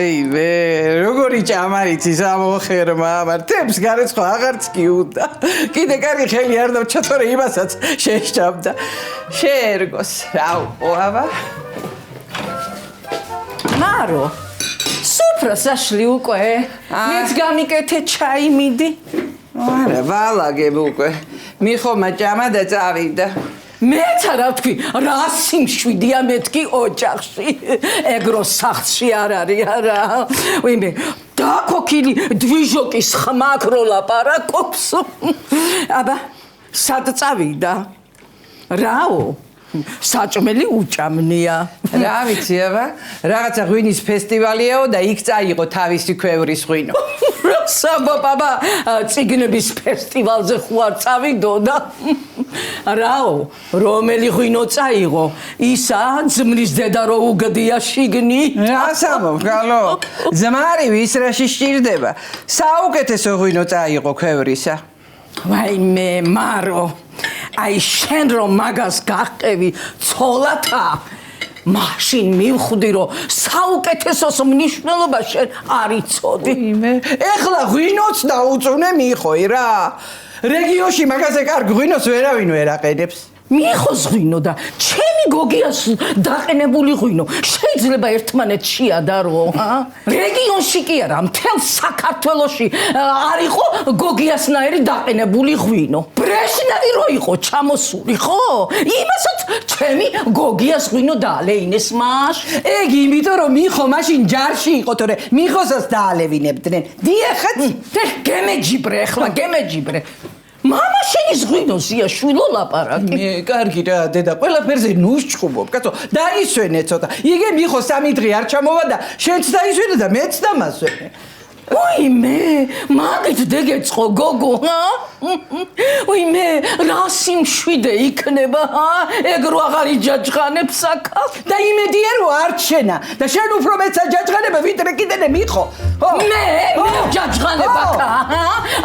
ვეივე, როგორი ჭამარიცი სამოხერმა, მართებს გარეცხო აღარც კი უნდა. კიდე კარგი ხელი არ დავჭა, თორე იმასაც შეშჭამდა. შეერგოს, რა უყოავა? მარო, სუფრა საშლი უკვე. მეც გამიკეთე ჩაი მიდი. არა, ვალაგებ უკვე. მიხომა ჭამა და წავიდა. მეც არა ვთქვი, რა სიმშვიდეა მეთქი ოჯახში. ეგრო სახლში არ არის არა. ვინმე დაქოქილი დვიჟოკის ხმაკ რო ლაპარაკობს. აბა, სად წავიდა? რაო? საჭმელი უჭამნია. რა ვიცი აბა, რაღაცა ღვინის ფესტივალიაო და იქ წაიღო თავისი ქვევრის ღვინო. საბაბა, ციგნების ფესტივალზე ხوار წავიდო და რაო, რომელი ღვინო წაიღო? ისა ძმრის დედა რო უგდია შიგნი. რასამო, გალო, ძმარი ვის რაში სჭირდება? საუკეთესო ღვინო წაიღო ქვევრისა. ვაიმე, მარო, აი შენ რომ მაგას გაყევი ცოლათა, მაშინ მივხვდი რომ საუკეთესოს მნიშვნელობა შენ არ იცოდი. ეხლა ღვინოც დაუწუნე მიხოი რა. რეგიონში მაგაზე კარგ ღვინოს ვერავინ ვერ აყენებს. მიხოს ღვინო და ჩემი გოგიას დაყენებული ღვინო შეიძლება ერთმანეთს შეადარო, რეგიონში კი არა, მთელ საქართველოში არ იყო გოგიასნაირი დაყენებული ღვინო. ბრეშნევი რო იყო ჩამოსული, ხო? იმასაც ჩემი გოგიას ღვინო დაალეინეს მაშ. ეგ იმიტომ რომ მიხო მაშინ ჯარში იყო, თორე მიხოსაც დაალევინებდნენ. დიახაც, გემეჯიბრე ახლა, გემეჯიბრე. მამა შენის ღვინოზია შვილო ლაპარაკი. კარგი რა, დედა, ყველაფერზე ნუშჩხუბობ, კაცო, დაისვენე ცოტა. იგე მიხო 3 დღე არ ჩამოვა და შენც დაისვენე და მეც დამასვენე. ვაიმე, მაგით დეგეწყო გოგო, ვაიმე, რა სიმშვიდე იქნება, ეგ რო აღარ იჯაჯღანებს აქა. და იმედია რომ არ ჩენა და შენ უფრო მეცა ჯაჯღანება ვიდრე კიდენე მიხო. მე ჯაჯღანებ აქა,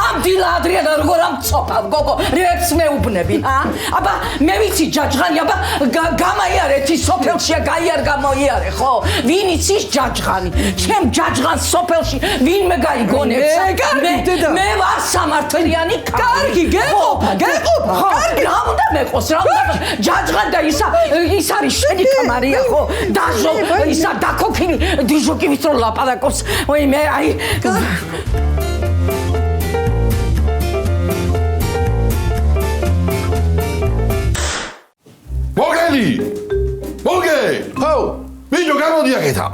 ამ დილა ადრიანა როგორ ამწოფავ გოგო, რეებს მეუბნები, აბა მე ვიცი ჯაჯღანი, აბა გამაიარეთ ის სოფელშია გაიარ გამოიარე, ხო? ვინ იცის ჯაჯღანი? ჩემ ჯაჯღანს სოფელში ვინმე გაიგონებს? მე ვარ სამართლიანი ქალი. კარგი, გეყოფა. კარგი, რა უნდა მეყოს, რა უნდა ჯაჯღანი და ის არის შენი კამარია, ხო? დაჟო, ისა დაქოქილი დიჟოკივით რო ლაპარაკობს. ვაიმე, აი მოგელი! მოგე! ხო, ბიჭო გამოდი აქეთა.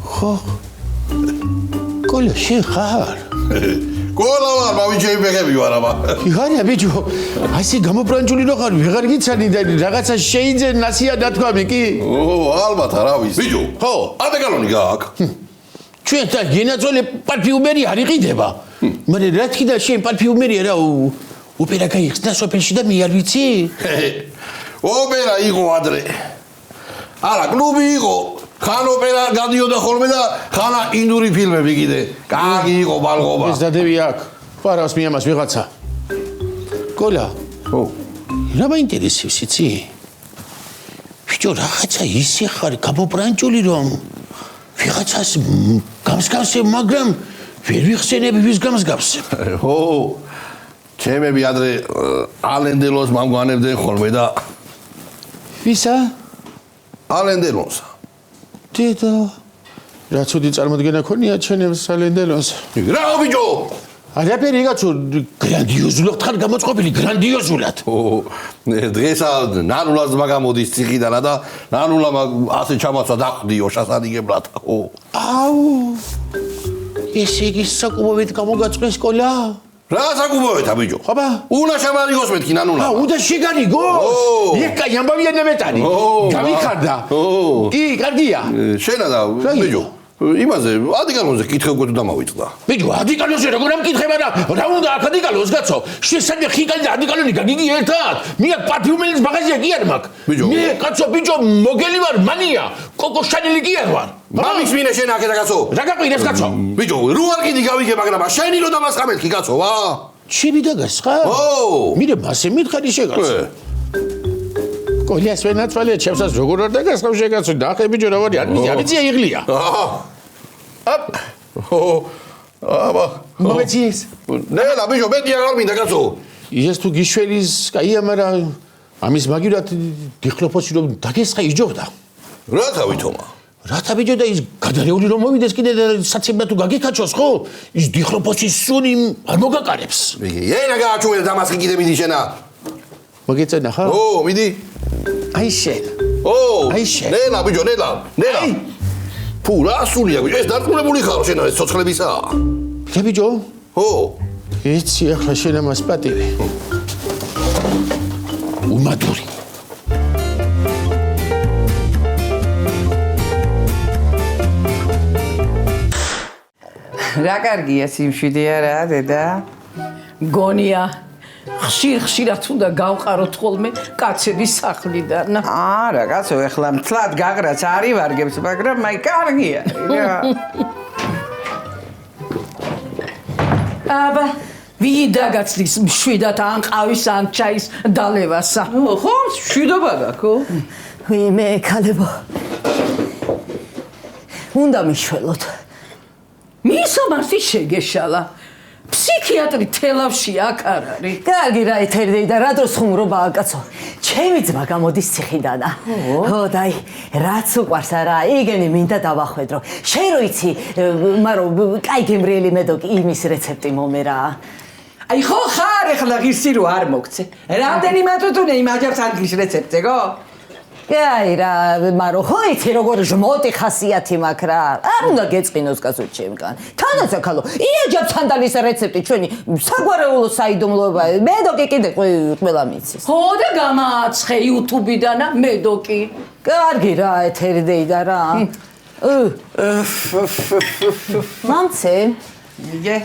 ხო. კოლა შენ ხარ? კოლა ვარ, მამიჩები ბეგები ვარ აბა. იხარია ბიჭო, ასე გამობრანჯული რო ხარ, ვეღარ გიცანი და რაღაცა შეიძე ნასია დათქვამი კი? ალბათ რა ვიცი. ბიჭო, ხო, ადეკალონი გააქვს. ჩვენ და გენაცოლე პარფიუმერი არ იყიდება. მაგრამ რა თქმა შენ პარფიუმერია რა ოპერა გაიხსნა სოფელში და მე არ ვიცი? ოპერა იყო ადრე. არა, კლუბი იყო. ხან ოპერა გადიოდა ხოლმე და ხანა ინდური ფილმები კიდე. კარგი იყო ბალღობა. ეს დადები აქ. პარავს მიამას ვიღაცა. კოლა. ხო. რა მაინტერესებს იცი? ბიჭო, რაღაცა ისე ხარ გამობრანჯული რომ ვიღაცას გამსგავსებ, მაგრამ ვერ ვიხსენები ვის გამსგავსებ. ხო. ჩემები ადრე ალენდელოს მომგვანებდნენ ხოლმე და ვისა? ალენდელოსა. დედა. რა ცუდი წარმოდგენა ქონია ჩენებს ალენდელოს. რა ბიჭო? არაფერი იგაცო გრანდიოზულად ხარ გამოწყობილი, გრანდიოზულად. დღესა ნანულას მაგამოდის ციხიდანა და ნანულა ასე ჩამაცვა დახვდიო შასადიგებლად. აუ. ესე იგი საკუბოვით გამოგაწყვეს კოლა? რა საკუბოვით ბიჭო? ხაბა? უნდა შემარიგოს მეთქი ნანულა. უნდა შეგარიგოს? ეკა ამბავია ნებეტანი. გამიხარდა. კი, კარგია. შენა და ბიჭო. იმაზე ადიკალონზე კითხევ და დამავიწყდა. ბიჭო, ადიკალონზე როგორ ამკითხება და რა უნდა აქ ადიკალონს გაცო? შესაძლოა ხიკალი და ადიკალონი გაგიგი ერთად. მე პარფიუმერის მაღაზია კი არ მაქვს. მე კაცო ბიჭო მოგელი ვარ, მანია. კოკო შანელი კი არ ვარ. მამის მინე შენ აქეთა კაცო. რა გაყვინეს კაცო? ბიჭო, რო არ კიდი გავიგე, მაგრამ შენი რო დამასხამეთქი კაცო, ვა. ჩემი დაგასხა? მირე მასე მითხარი შეგაც. კოლიას ვენაცვალია ჩემსაც როგორ არ დაგასხავ შეგაცო ნახე ბიჭო რა ვარი არიცია იღლია აბა მოგეციეს ნელა ბიჭო მეტი არ მინდა კაცო ის თუ გიშველის კაია მაგრამ ამის მაგივრად დიხლოფოსი რომ დაგესხა იჯობდა რა თავითომა რათა ბიჭო და ის გადარეული რომ მოვიდეს კიდე საცემდა თუ გაგეკაჩოს ხო ის დიხლოფოსის სუნი არ მოგაკარებს ენა გააჩვენე დამასკი კიდე მიდი შენა მოგეწენა ხა ო მიდი აი შენ აი შენ ნელა ბიჭო ნელა ფუ რა სულია ბიჭო ეს დარწმუნებული ხარო შენა ეს ცოცხლებისა რა ბიჭო ო იცი ახლა შენ ამას პატივი უმადური რა კარგია სიმშვიდეა რა დედა გონია ხშირად უნდა გავყაროთ ხოლმე კაცების სახლიდან არა კაცო ეხლა მთლად გაღრაც არივარგებს მაგრამ მაი კარგია რა აბა ვიგი დაგაცდის მშვიდად ან ყავის ან ჩაის დალევასა ხო მშვიდობა გაქო ვიმე ქალებო უნდა მიშველოთ მისამართი შეგეშალა ფსიქიატრი თელავში აქ არ არის კარგი რა ეთერდეი და რა დროს ხუმრობაა კაცო ჩემი ძმა გამოდის ციხიდანა ხო დაი რაც უყვარს არა იგენი მინდა დავახვედრო შენ რო იცი მაგრამ კაი გემრიელი მედოკი იმის რეცეპტი მომერა აი ხო ხარ ეხლა ღირსი რო არ მოგცე რამდენიმე თუთუნე იმ აჯებს ანგლის რეცეპტზე გო კაი რა მაგრამ ხო იცი როგორ ჟმოტი ხასიათი მაქვს რა არ უნდა გეწყინოს კაცო ჩემგან თანაც ახალო იაჯებ სანდალის რეცეპტი ჩვენი საგვარეულო საიდუმლოება მედოკი კიდე ყველა მიცის ხო და გამააცხე YouTube-დანა მედოკი კარგი რა ეთერდეი და რა მამცე იგე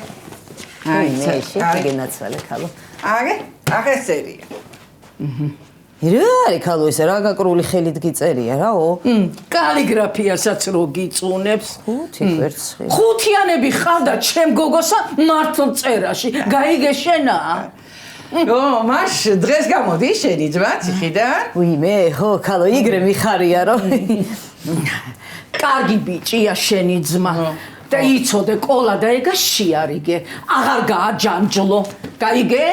აი მე შეგენაცვალე ქალო აგე ახესერია რა არის ქალო ეს რა გაკრული ხელით გიწერია რაო კალიგრაფიასაც რო გიწუნებს ხუთი კვერცხი ხუთიანები ხავდა ჩემ გოგოსა მართლ წერაში გაიგე შენა ო მაშ დღეს გამოდი შენი ძმა ციხიდან ვიმე ხო ქალო იგრე მიხარია რომ კარგი ბიჭია შენი ძმა და იცოდე ყოლა და ეგა შეარიგე აღარ გააჯანჯლო გაიგე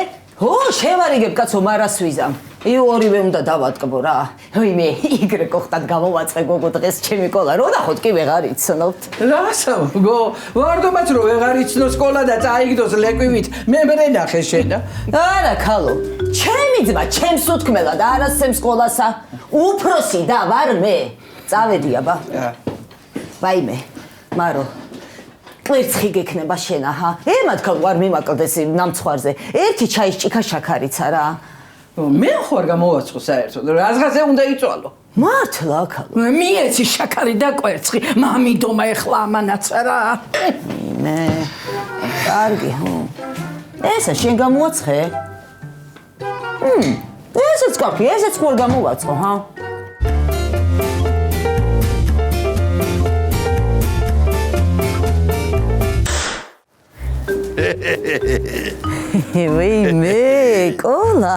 ო შევარიგებ კაცო მარას ვიზამ ორივე უნდა დავატკბო რა ვიმე იგრე კოხტად გამოვაწყე გოგო დღეს ჩემი ყოლა რო ნახოთ კი ვეღარ იცნობთ რასა გო ვარდომაც რო ვეღარ იცნოს ყოლა და წაიგდოს ლეკვივით მე მრენახე შენა არა ქალო ჩემი ძმა ჩემს უთქმელად არასცემს ყოლასა უფროსი და ვარ მე წავედი აბა ვაიმე მარო კვერცხი გექნება შენ აჰა ემად ქალ არ მიმაკლდეს ნამცხვარზე ერთი ჩაის ჭიქა შაქარიცა რა მე ხوار გამოვაცხო საერთოდ რაზღაზე უნდა იწვალო მართლა ქალო მიეცი შაქარი და კვერცხი მამიდომა ეხლა ამანაც რა მე კარგი ხო ესა შენ გამოაცხე ესეც კარგი ესეც ხوار გამოვაცხო ჰა ვიმე ყოლა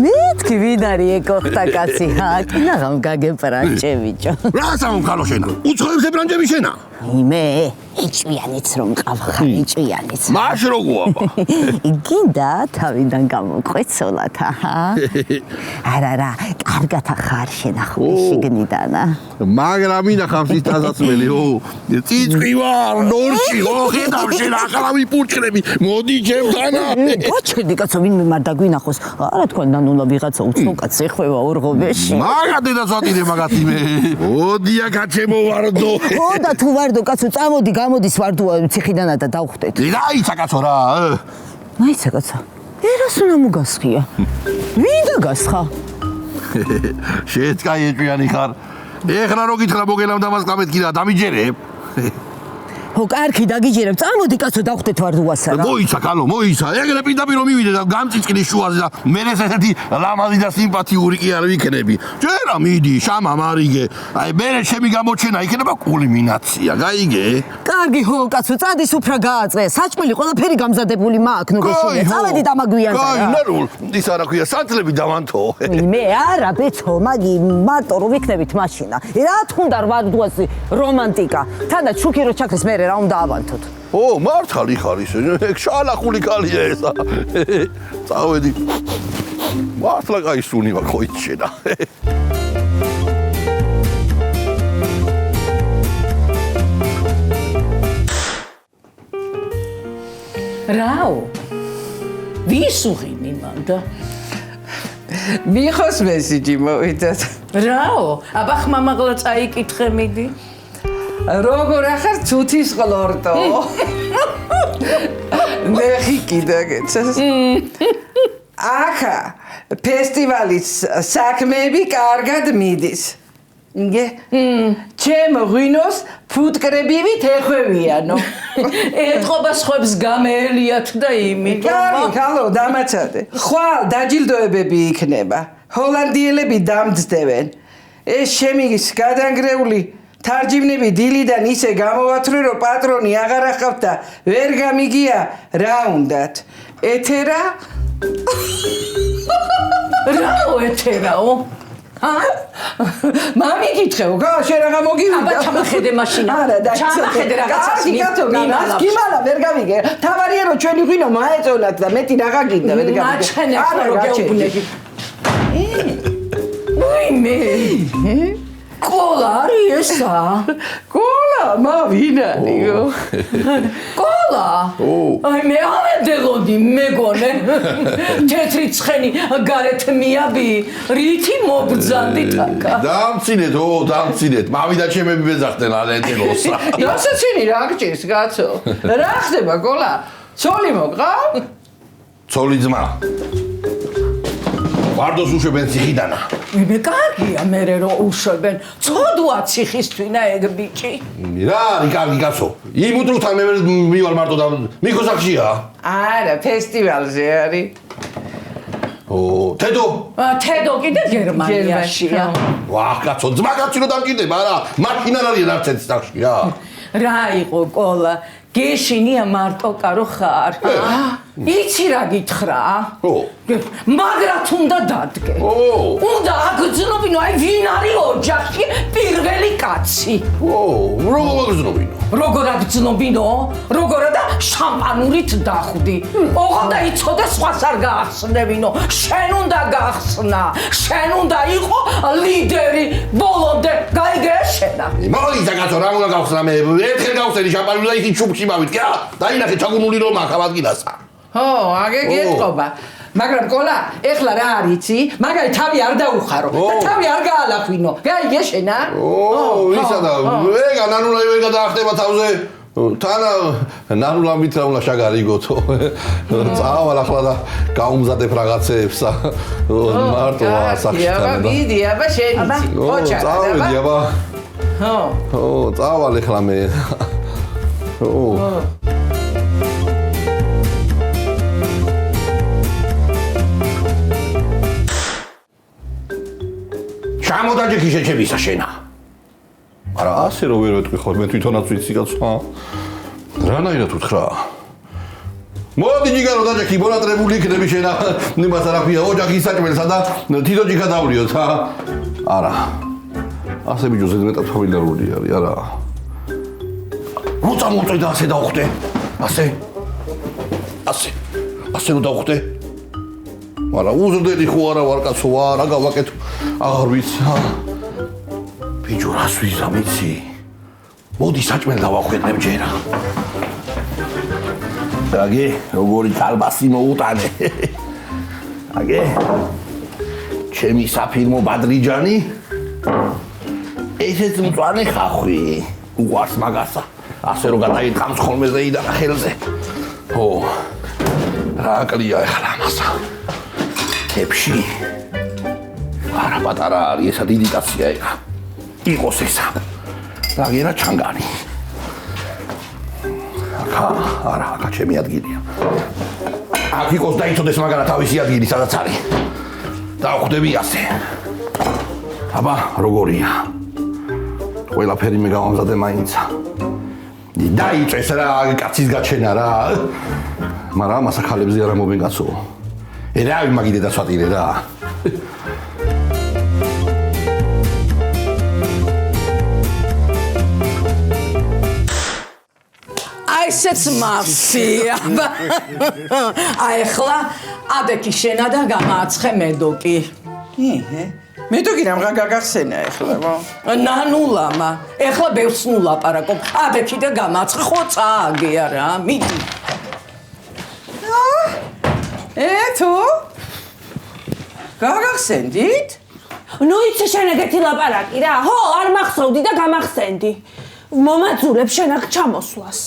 მეთქი ვინ არის ეკოხტა კაცი აკნაღამ გაგეპრანჭე ბიჭო რა სამხალო შენა უცხოებზე ბრანჭები შენა იმე იჭვიანიც რომ ყავხარ იჭვიანიც მაშ როგორ აბა გინდა თავიდან გამოყვეცოლათ აჰა არა კარგად ახარ შენახული შიგნიდანა მაგრამ ინახავს ის დასაცმელი ო წიწვი ვარ ნორჩი ო ხედავ შენ ახალავი პურჭრები მოდი ჩემთანა გაჩერდი კაცო ვინმე მარ დაგვინახოს არა თქვენთან უნდა ვიღაცა უცნო კაცი ეხვევა ორღობეში მაგა დედას ვატირე მაგათი მე ოდია გაჩემო ვარდო ო და თუ ვარდო კაცო წამოდი გამოდის ვარდოა ციხიდანა და დავხვდეთ დაიცა კაცო რა მაიცა კაცო ერას უნდა მოგასხია ვინ დაგასხა შეც კაი ეჭვიანი ხარ ეხლა რო გითხრა მოგელამ დამასკამეთ კიდე დამიჯერებ ო კარგი დაგიჯერებ წამოდი კაცო დავხვდეთ ვარდოასა რა მოიცა კალო მოიცა ეგრე პირდაპირ რომ მივიდე და გამწიწკნი შუაზე და მე ესეთი ლამაზი და სიმპათიური კი არ ვიქნები ჯერა მიდი შამა მარიგე აი მე ჩემი გამოჩენა იქნება კულმინაცია გაიგე კარგი ჰოლკაცო, წადი სუფრა გააწყე. საჭმელი ყველაფერი გამზადებული მაქვს, ნუ გეშინია. წავედით ამაგვიანდა. კაი, ნარულ, ის არა ქვია, სანთლები დავანთო. მე არა, ბეცო, მაგი მარტო რო ვიქნებით მაშინა. რა თქონდა რვადუას რომანტიკა. თანდაც შუქი რო ჩაქრეს მე რა უნდა ავანთოთ. ო, მართალი ხარ ისე, შალახული კალია ესა. წავედი. მართლა კაი სუნი მაქვს ხო იჩენა. რაო? ვის უღიმი მანდა? მიხოს მესიჯი მოვიდათ. რაო? აბა ხმამაღლა წაიკითხე მიდი. როგორ ახარ ცუთის ყლორტო? ნეხი კიდე გეცეს. ახა ფესტივალის საქმეები კარგად მიდის. იგე? ჩემ ღვინოს ფუტკრებივით ეხვევიანო. ეთყობა სხვებს გამეელიათ და იმით. კარგი, ხალო, დამაცადე. ხვალ დაჯილდოებები იქნება. ჰოლანდიელები დამძდევენ. ეს შემიგის გადანგრეული თარჯიმნები დილიდან ისე გამოვათვლე, რომ პატრონი აღარ ახავთ და ვერ გამიგია რა უნდათ. ეთერა? რაო ეთერაო? მამი გითხეო, შენ რაღა მოგივიდა? აბა ჩამახედე მაშინა. არა, და ჩამახედე რაღაცას. კარგი კაცო, გიმალა ვერ გამიგე. თავარია რომ ჩვენი ღვინო მაეწონათ და მეტი რაღა გინდა ვერ გამიგე. მაჩხენე ხო რო გეუბნები. ვინმე? კოლა არის ესა? კოლა, მა ვინ არისო? კოლა? აი მე ამედელოდი მეგონე. თეთრი ცხენი გარეთ მიაბი, რითი მობძანდით აკა. დამცინეთ, დამცინეთ. მამიდა ჩემები ბეძახდნენ ალენტელოსა. დასაცინი რა გჭირს, კაცო? რა ხდება, კოლა? ცოლი მოყავ? ცოლი ძმა. ვარდოს უშვებენ ციხიდანა. მე კარგია მერე რო უშვებენ. ცოდვა ციხისთვინა ეგ ბიჭი. რა არის კარგი კაცო? იმ უტრუთან მე მივალ მარტო და მიქოსახშია. არა, ფესტივალზე არის. თედო? თედო კიდე გერმანიაშია. ვაჰ, კაცო, ძმა კაცი რო დამკიდება, არა, მაშინ არ არის არც ერთ სახში რა. რა იყო კოლა? გეშინია მარტო კარო ხარ. იცი რა გითხრა? მაგრათ უნდა დადგე. უნდა აგრძნობინო, აი ვინ არის ოჯახში პირველი კაცი. როგორ აგრძნობინო? როგორ აგრძნობინო? როგორ და შამპანურით დახვდი. ოღონდ და იცოდე სხვას არ გაახსნებინო. შენ უნდა გაახსნა. შენ უნდა იყო ლიდერი ბოლომდე. გაიგე შენა. მოიცა კაცო, რა უნდა გავხსნა მე? ერთხელ გავხსენი შამპანური და იქით შუბში მავიდე. დაინახე ჩაგუნული რომ აქ ავადგინასა. აგე გეტყობა. მაგრამ კოლა, ეხლა რა არიცი? მაგარი თავი არ დაუხარო და თავი არ გაალახვინო. გაიგე შენა? ისა და ეგა ნანულა ვერ გადაახტება თავზე. თანა ნანულა მით რა უნდა შაგარიგოთო. წავალ ახლა და გაუმზადებ რაღაცეებს. მარტო ასახშთან და. მიდი, აბა შენ იცი. ოჩარა. წავედი აბა. წავალ ახლა მე. ჩამოდაჯექი შეჩებისა შენა. არა, ასე რომ ვერ ვეთქვი ხოლმე თვითონაც ვიცი კაცო. რანაირად უთხრა? მოდი ჯიგარო დაჯექი, მონატრებული იქნები შენა. იმას რა ქვია, ოჯახის საჭმელსა და თითო ჯიქა დავლიოთ, ხა? არა. ასე ბიჭო ზედმეტად ფამილიარული არის, არა. როცა მოწვე და ასე დავხვდე. ასე რომ დავხვდე. მაგრამ უზრდელი ხო არა ვარ კაცო, რა გავაკეთო? აღარ ვიცი. ბიჭო რას ვიზამ იცი? მოდი საჭმელი დავახვედნებ ჯერა. აგე, როგორი კალბასი მოუტანე. აგე. ჩემი საფირმო ბადრიჯანი. ესეც მწვანე ხახვი. უყვარს მაგასა. ასე რომ გადაიტყამს ხოლმე ზეიდან ხელზე. რა აკლია ახლა ამასა. კებში. არა პატარა არის, ესა დიდი კაცია ეგა. იყოს ესა. დაგერა ჩანგანი. არა, ჩემი ადგილია. აქ იყოს და იცოდეს მაგარა თავისი ადგილი სადაც არის. დავხვდები ასე. აბა, როგორია? ყველაფერი მე გავამზადე მაინც. დაიწეს რა კაცის გაჩენა რა. მაგრამ ამას ახალებზე არა მომენ კაცო. ერავი მაგიდე დასვატირე რა. აი ესეც მავსია. აი ახლა ადექი შენა და გამააცხე მედოკი. მედოკი რამღა გაგახსენა ახლა რა. ნანულამა. ახლა ბევრს ნუ ლაპარაკობ. ადექი და გამააცხე ხო წააგია რა. მიდი. თუ გაგახსენდით? ნუ იცი შენ ეგეთი ლაპარაკი რა. ხო, არ მახსოვდი და გამახსენდი. მომაძულებ შენ აქ ჩამოსვლას.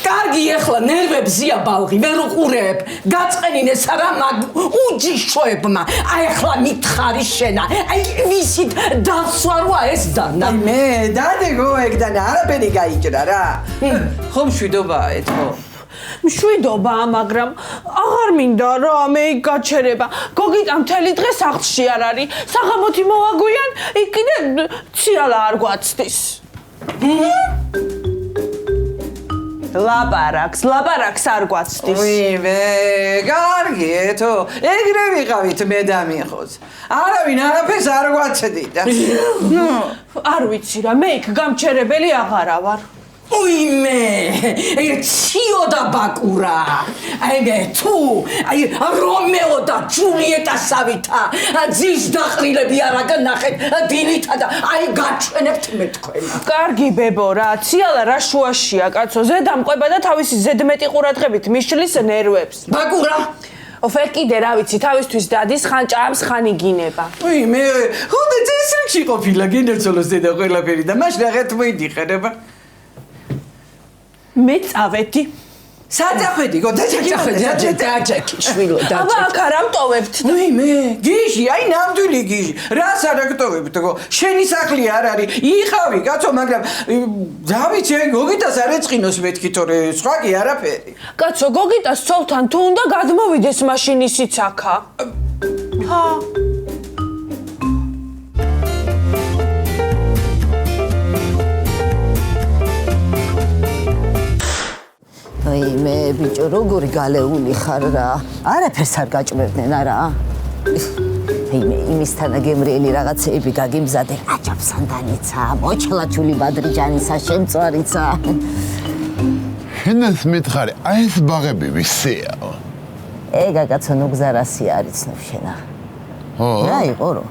კარგი ახლა ნერვებზია ბალღი, ვერ უყურებ. გაწყენინეს არა მაგ უჯიშოებმა. აი ახლა მითხარი შენა. აი ვისით დასვარვა ეს დანა. მე დადეგო ეგ და არაფერი გაიჭრა რა. ხომ შვიდობაა ეთქო. მშვიდობაა, მაგრამ აღარ მინდა რა მე იქ გაჩერება. გოგიტა მთელი დღე სახლში არ არის. საღამოთი მოვაგვიან, იქ კიდე ციალა არ გვაცდის. ლაპარაკს არ გვაცდის. ვიმე, კარგი ეთო. ეგრე ვიყავით მე და მიხოს. არავინ არაფერს არ გვაცდიდა. არ ვიცი რა, მე იქ გამჩერებელი აღარა ვარ. უიმე, ციო და ბაკურა. აი მე თუ, აი რომეო და ჯულიეტა სავითა, ძის დაყრილები არა განახეთ დილითა და აი გაჩვენებთ მე თქვენ. კარგი ბებო რა, ციალა რა შუაშია კაცო, ზედამყვება და თავისი ზედმეტი ყურადღებით მიშლის ნერვებს. ბაკურა ოფერ კიდე რა ვიცი, თავისთვის დადის ხან ჭამს, ხან იგინება. ვიმე, ხოდა წესრიგში ყოფილა გენერცოლოს დედა ყველაფერი და მაშინ აღარ მოიდიხება. მე წავედი. საძახვედი გო დაჯექი შვილო აბა აქ არ ამტოვებთ. ვიმე, გიჟი, აი ნამდვილი გიჟი. რას არ აკტოვებთ გო? შენი სახლი არ არის. იხავი კაცო, მაგრამ რა ვიცი, აი გოგიტას არ ეწყინოს მეთქი თორე სხვა კი არაფერი. კაცო, გოგიტას ცოლთან თუ უნდა გადმოვიდეს მაშინ ისიც აქა. ჰა. მე ბიჭო როგორი გალეული ხარ რა. არაფერს არ გაჭმევდნენ არა. მე იმისთანა გემრიელი რაღაცეები გაგიმზადე. აჯაფსანდანიცა, მოჩლაჩული ბადრიჯანისა, შემწვარიცა. შენს მითხარი, აი ეს ბაღები ვისეა? ეგა კაცო ნუგზარასი არიცნობ შენა. ხო. რა იყო რო?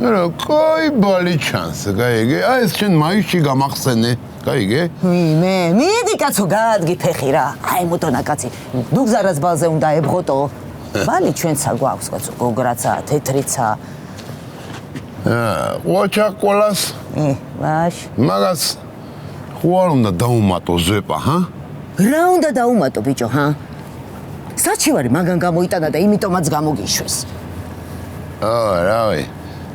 რა, კაი ბალი ჩანს, გაიგე? აი ეს შენ მაისში გამახსენე. გაიგე? მე მიდი კაცო გაადგი ფეხი რა. აი მოტონა კაცი, ნუგზარას ბალზე უნდა ებღოტო. ბალი ჩვენცა გვაქვს კაცო, გოგრაცა, თეთრიცა. ყოჩა ყოლას. ვაშ. მაგას ხوار უნდა დაუმატო ზეპა, ჰა? რა უნდა დაუმატო ბიჭო, ჰა? საჩივარი მაგან გამოიტანა და იმიტომაც გამოგიშვეს. რავი.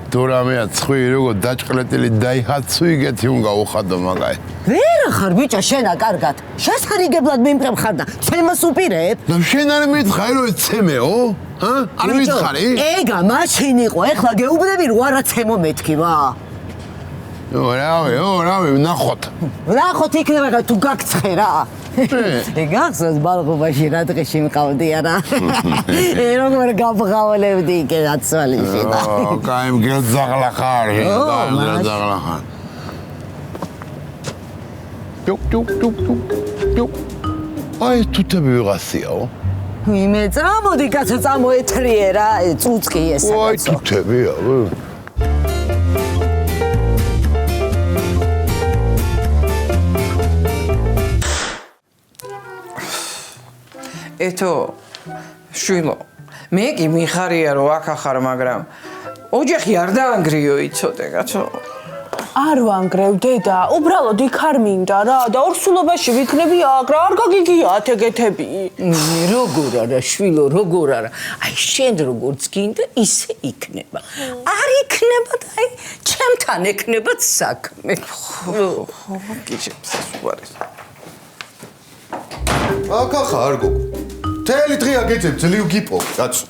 თურამეა ცხვირი როგორ დაჭყლეტილი დაიჰაცუ იგეთი უნდა უხადო მაგაი. ვერა ხარ ბიჭო შენა კარგად. შესარიგებლად მიმყრებ ხარ და ცემას უპირებ. და შენ არ მითხარი რომ ცემეო? ჰა? არ მითხარი? ეგა მაშინ იყო, ეხლა გეუბნები რომ არაცემო მეთქი ვა. რავი, ნახოთ. ნახოთ იქნება თუ გაგცხე რა. გახსოვს ბალღობაში რა დღეში მყავდი არა? როგორ გაბღავლებდი იქ აცვალიში. კაი მგელძაღლა ხარ, მგელძაღლა ხარ. ჯუ. აი თუთები ვიღასიაო. მე წამოდი კაცო წამოეთრიე რა, წუწკი ესა კაცო. აი თუთებია. ეთო შვილო, მე კი მიხარია რომ აქ ახარ, მაგრამ ოჯახი არ დაანგრიო იცოდე კაცო. არ ვანგრევ დედა, უბრალოდ იქ არ მინდა რა და ორსულობაში ვიქნები აქ რა, არ გაგიგიათ ეგეთები. როგორ არა შვილო, როგორ არა. აი შენ როგორც გინდა ისე იქნება. არ იქნება და აი ჩემთან ექნებათ საქმე. ხო, გიჟებს უარი. აკახა არ გოგო. თელი დღე აგეძებ ძლივ გიპო, კაცო.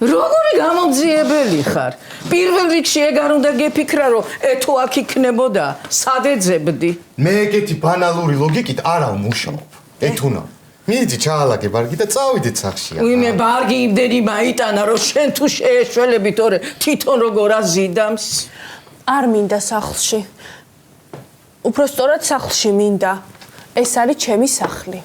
როგორი გამომძიებელი ხარ? პირველ რიგში ეგ არ უნდა გეფიქრა, რომ ეთო აქ იქნებოდა, სად ეძებდი? მე ეგეთი ბანალური ლოგიკით არ ვმუშაობ. ეთუნა. მიდი ჩაალაგე ბარგი და წავიდეთ სახში. ვინმე ბარგი იმდენი მაიტანა, რომ შენ თუ შეეშველები, თორე თვითონ როგორ აზიდამს? არ მინდა სახლში. უпростоრად სახლში მინდა. ეს არის ჩემი სახლი.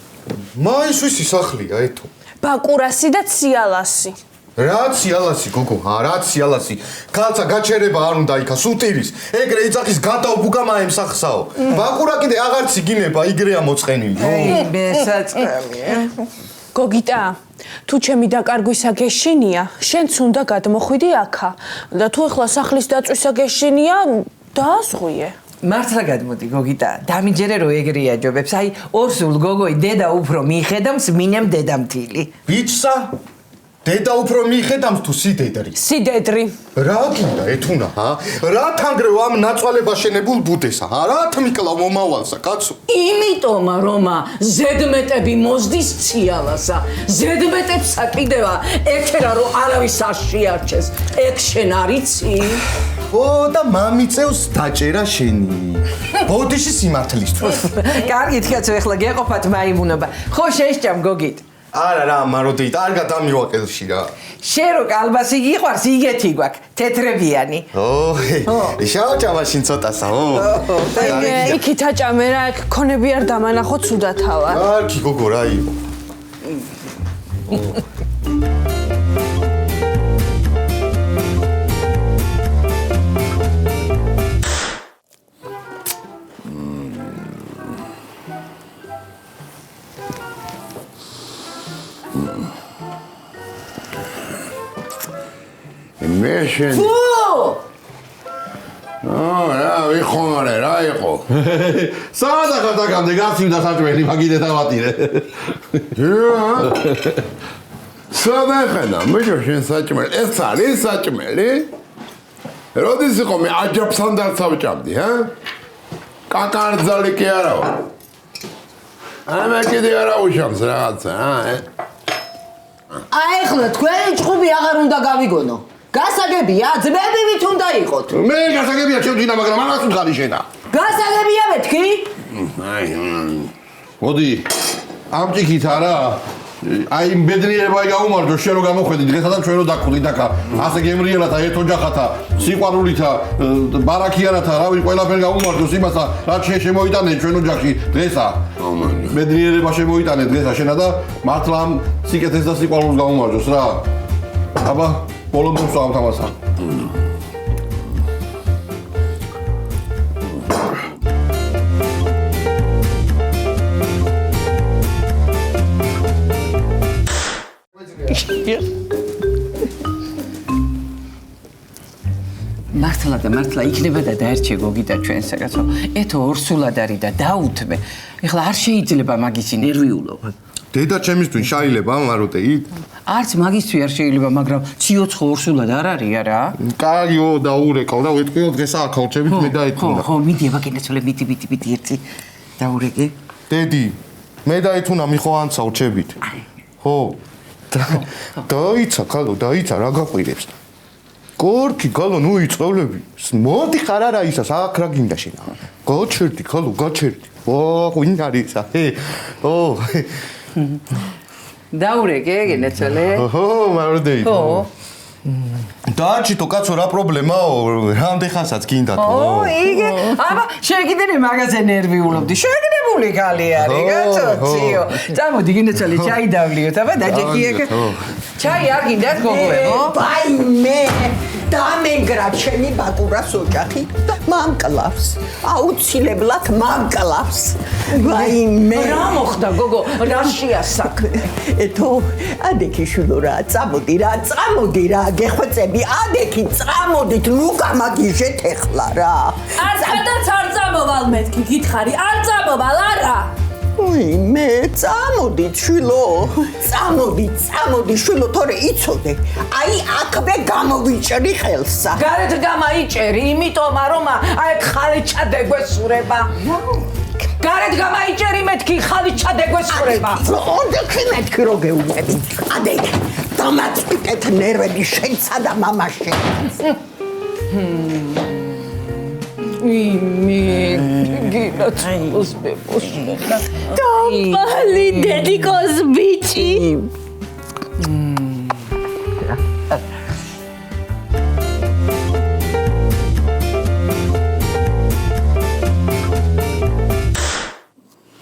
მაის ვისი სახლია ეთო? ბაკურასი და ციალასი. რა ციალასი გოგო, რა ციალასი? ქალცა გაჩერება არ უნდა იქა სუტირის. ეგრე ეძახის გადაუბუგა მაემ სახსაო. ბაკურა კიდე აღარც იგინება, იგრეა მოწყენილი. მესაწყამია. გოგიტა, თუ ჩემი დაკარგვისა გეშინია, შენც უნდა გადმოხვიდი აქა. და თუ ეხლა სახლის დაწვისა გეშინია, დააზღვიე. მართლა გადმოდი გოგიტა, დამიჯერე რომ ეგრე აჯობებს. აი, ორსულ გოგოი დედა უფრო მიხედავს, მინემ დედამთილი. ბიჭსა? დედა უფრო მიხედავს თუ სიდედრი? სიდედრი. რა გინდა ეთუნა, რა თანგრევ ამ ნაცვალება შენებულ ბუდეს, რა თმიკლავ მომავალსა, კაცო? იმიტომ რომ ზედმეტები მოზდის ციალასა, ზედმეტებსა კიდევა ეთერა რომ არავის არ შეარჩეს. ეგ შენ არიცი? ო და მამიწევს დაჭერა შენი. ბოდიში სიმართლისთვის. კარგით, კაცო, ეხლა გეყოფათ მაიმუნობა. ხო შეისჭამ გოგით. არა რა, მაროდით, არ გადამივაკელში რა. შენ რო კალბასი გიყვარს, იგეთი გვაქვს, თეთრებიანი. შავჭა მაშინ ცოტასა, იქით აჭამე რა, ეგ ქონები არ დამანახო ცუდათავა. კარგი გოგო რა იყო. მე შენ რა ვიხმარე რა იყო სადა გადაგამდე გაცივდა საჭმელი მაგიდე დავატირე სადა ხენა მე შენ საჭმელი ეს არის საჭმელი როდის იყო მე აჯაფსთან დავწავჭამდი კაკარძალი კი არა ვარ მე კიდე არა უშავს რაღაცა ახლა თქვენი ჭუბი აღარ უნდა გავიგონო. გასაგებია, ძმებივით უნდა იყოთ. მე გასაგებია ჩემთვინა, მაგრამ ამას უთხარი შენა. გასაგებია მეთქი? მოდი, ამ ჭიქით არა. აი ბედნიერება გაუმარჯო, შენ რო გამოხედი დღესაც ჩვენ რო დაგხვდით აქა. ასე გემრიელათა, ერთ ოჯახათა, სიყვარულითა, ბარაქიანათა, რავი, ყველაფერი გაუმარჯოს იმასა, რაც შემოიტანე ჩვენ ოჯახში დღესა. ბედნიერება შემოიტანე დღესა შენა და მართლა ამ სიკეთეს და სიყვარულს გაუმარჯოს რა. აბა ბოლომდე ვსვამ თამასა. მართლა იქნება და დაერჩე გოგიტა ჩვენს კაცო. ეთო ორსულად არის და დაუთმე. ეხლა არ შეიძლება მაგისი ნერვიულობა. დედა ჩემისთვის შეიძლება მაროტეით? არც მაგისთვის არ შეიძლება, მაგრამ ციოცხო ორსულად არ არის არა? კარგიო დაურეკავ და ვეთქვიო დღეს ახალჩებით მე დაეთუნა. ხო, მიდი აბაკინაცოლე, მიდი ერთი დაურეკე. დედი, მე დაეთუნა მიხო ანცა ურჩებით. ხო. დაიცა კალო, დაიცა რა გაყვირებს. კორკი კალო, ნუ იწოლები. მოდი ხარ არა ისას აქ რა გინდა შენა. გაჩერდი კალო, გაჩერდი. ვინ არის ახე? დაურეკე, გენაცოლე. ხო, მაროდეით. ხო. დააჩიტო კაცო რა პრობლემაო? რამდენ ხანსაც გინდა თუ? იგე. აბა, შეგიდენი მაგაზე ნერვიულობდი. შეგდებული კალი არის, კაცო, ციო. წამოდი გენაცოლე, ჩაი დავლიოთ, აბა დაჭექიეკ. ჩაი არ გინდათ გოგოებო? ვაიმე, დამეგრა ჩემი ბაკურას ოჯახი და მამკლავს. აუცილებლად მამკლავს. ვაიმე. რა მოხდა გოგო? რა შეა საქმე? ეთო, ადექი შულო რა, წამოდი რა, გეხვეწები, ადექი წამოდით, ნუ გამაგიჟეთ ეხლა რა. არცადაც არ წამოვალ მეთქი, გითხარი, არ წამოვალ არა. ვაიმე, წამოდით შვილო, თორე იცოდე. აი აქვე გამოვიჭრი ხელსა. გარეთ გამაიჭერი, იმიტომ რომ აი ხალიჩა დეგვესურება. გარეთ გამაიჭერი მეთქი ხალიჩა დეგვესურება. ადექი მეთქი რო გეუბნები. ადექი დამაწყვიტეთ ნერვები შენსა და მამაშენ. დაბალი დედიკოს ბიჭი.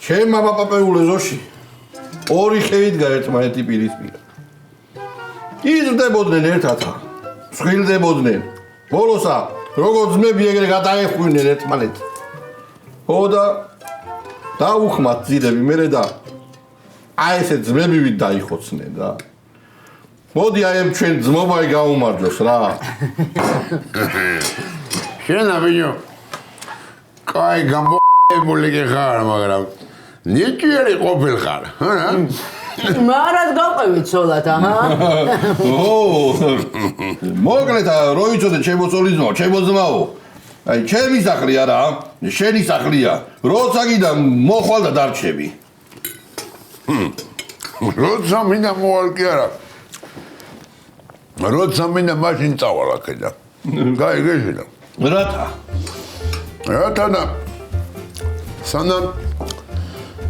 ჩემ მამა პაპეულე ზოში ორი ხევით გაერთმანეთი პირისპირ. იზრდებოდნენ ერთათა, მსხვილდებოდნენ. ბოლოსა როგორც ძმები ეგრე გადაეხვინენ ერთმანეთს. ხო და დაუხმათ ძირები მერე და აი ესე ძმებივით დაიხოცნენ რა. მოდი აი ამ ჩვენ ძმობაი გაუმარჯოს რა. შენ აბიო კაი გამბოლი გეხარ მაგრამ ნიჭიერი ყოფილხარ ჰა მარად გავყევით ცოლად აჰა მოკლედ რო იცოდე ჩემო ცოლიზმო ჩემო ძმაო აი ჩემი სახლი არა შენი სახლია როცა კიდე მოხვალ და დარჩები როცა მინდა მოვალ კი არა როცა მინდა მაშინ წავალ აქედან გაიგეშილა რათა და სანამ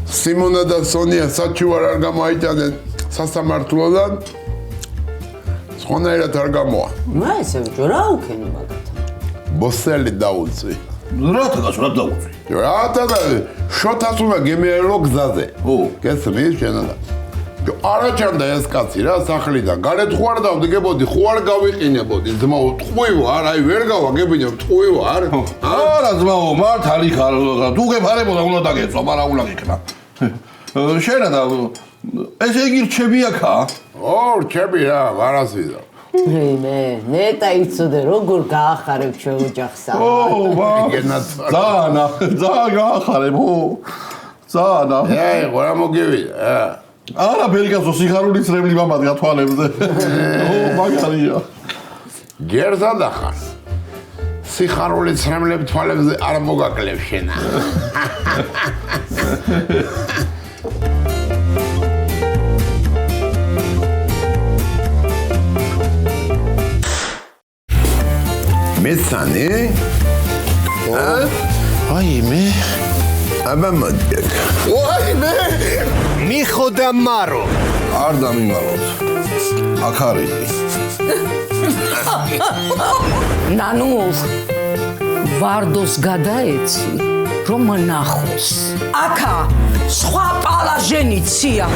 სიმონა და სონია საჩივარ არ გამოაიტანენ სასამართლოდან სხვანაირად არ გამოვა მა ესე ბიჭო რა უქენი მაგათა ბოსელი დაუწვი რათა დაუწვი რათა და შოთას უნდა გემიერო გზაზე გესმის შენ და არაჭამდა ეს კაცი რა სახლიდან გარეთ ხوار დავდგებოდი ხوار გავიყინებოდი ძმაო ტყვი ვარ აი ვერ გავაგებინებ ტყვი ვარ არა ძმაო მართალი ხარ თუ გეფარებოდა უნდა დაგეწვა მაგრამ უნდა გიქნა შენა და ესე იგი რჩები აქა რჩები რა ვარასვიდა მე ნეტა იცოდე როგორ გაახარებ ჩვენ ოჯახსა ძალიან გაახარებ ძალიან აი ყურა მოგივიდა არა ბერგასო სიხარულის რემლი მამად გათვალებზე მაგარია გერზა დახარ სიხარულის რემლები თვალებზე არ მოგაკლებ შენა მესანი აი მე აბა მოდი აი მე მიხოდა მარო არ დამიმაროთ აქ არის ნანუ ვარდოს გადაეცი რომ ნახოს აქა სხვა პალაჟენიცია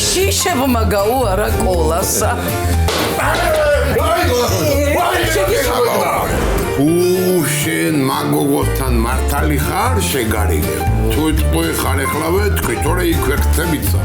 შიშებმა გაუარა კოლასა შენ მაგოგოსთან მართალი ხარ შეგარიგებ თუ ტყვი ხარ ეხლავე თქვი თორე იქვე ხცებიცა